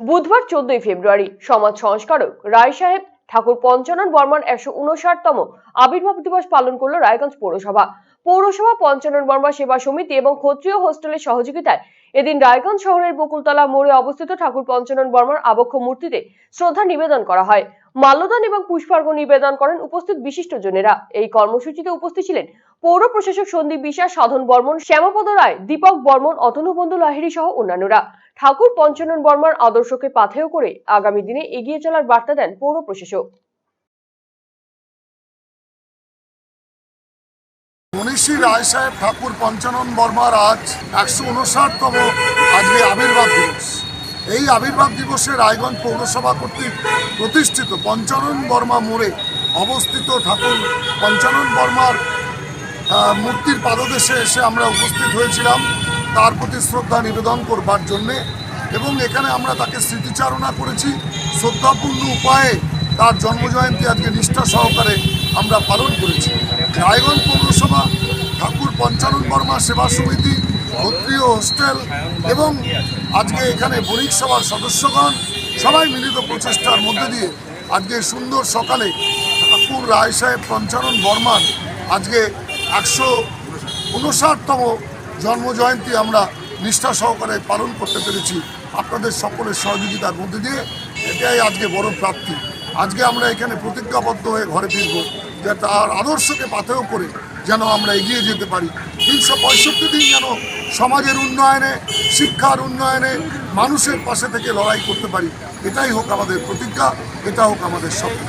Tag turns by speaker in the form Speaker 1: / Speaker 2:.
Speaker 1: বুধবার 14 ফেব্রুয়ারি সমাজ সংস্কারক রায় সাহেব ঠাকুর পঞ্চানন বর্মার 159তম আবির্ভাব দিবস পালন করল রায়গঞ্জ পৌরসভা। পঞ্চানন বর্মা সেবা সমিতি এবং ক্ষত্রিয় হোস্টেলের সহযোগিতায় এদিন রায়গঞ্জ শহরের বকুলতলা মোড়ে অবস্থিত ঠাকুর পঞ্চানন বর্মার আবক্ষ মূর্তিতে শ্রদ্ধা নিবেদন করা হয়। মাল্যদান এবং পুষ্পার্ঘ্য নিবেদন করেন উপস্থিত বিশিষ্টজনেরা। এই কর্মসূচিতে উপস্থিত ছিলেন পৌর প্রশাসক সন্দীপ বিশ্বাস, সাধন বর্মন, শ্যামাপদ রায়, দীপক বর্মন, অতনুবন্ধু লাহিড়ী সহ অন্যান্যরা। ঠাকুর পঞ্চানন বর্মার আদর্শকে পাথেয় করে আগামী দিনে এগিয়ে চলার বার্তা দেন পৌর প্রশাসক।
Speaker 2: মনীষী রায় সাহেব ঠাকুর পঞ্চানন বর্মার আজ 159তম আজকে আবির্ভাব দিবস। এই আবির্ভাব দিবসে রায়গঞ্জ পৌরসভা কর্তৃক প্রতিষ্ঠিত পঞ্চানন বর্মা মোড়ে অবস্থিত ঠাকুর পঞ্চানন বর্মার মূর্তির পাদদেশে এসে আমরা উপস্থিত হয়েছিলাম তার প্রতি শ্রদ্ধা নিবেদন করবার জন্যে, এবং এখানে আমরা তাকে স্মৃতিচারণা করেছি। শ্রদ্ধাপূর্ণ উপায়ে তার জন্মজয়ন্তী আজকে নিষ্ঠা সহকারে আমরা পালন করেছি। রায়গঞ্জ পৌরসভা, ঠাকুর পঞ্চানন বর্মা সেবা সমিতি, ক্ষত্রিয় হোস্টেল এবং আজকে এখানে বণিক সভার সদস্যগণ সবাই মিলিত প্রচেষ্টার মধ্যে দিয়ে আজকে সুন্দর সকালে ঠাকুর রায় সাহেব পঞ্চানন বর্মার আজকে 159তম জন্মজয়ন্তী আমরা নিষ্ঠা সহকারে পালন করতে পেরেছি আপনাদের সকলের সহযোগিতার মধ্যে দিয়ে। এটাই আজকে বড় প্রাপ্তি। আজকে আমরা এখানে প্রতিজ্ঞাবদ্ধ হয়ে ঘরে ফিরব যে তার আদর্শকে পাথেয় করে যেন আমরা এগিয়ে যেতে পারি। 365 দিন যেন সমাজের উন্নয়নে, শিক্ষার উন্নয়নে, মানুষের পাশে থেকে লড়াই করতে পারি। এটাই হোক আমাদের প্রতিজ্ঞা, এটা হোক আমাদের স্বপ্ন।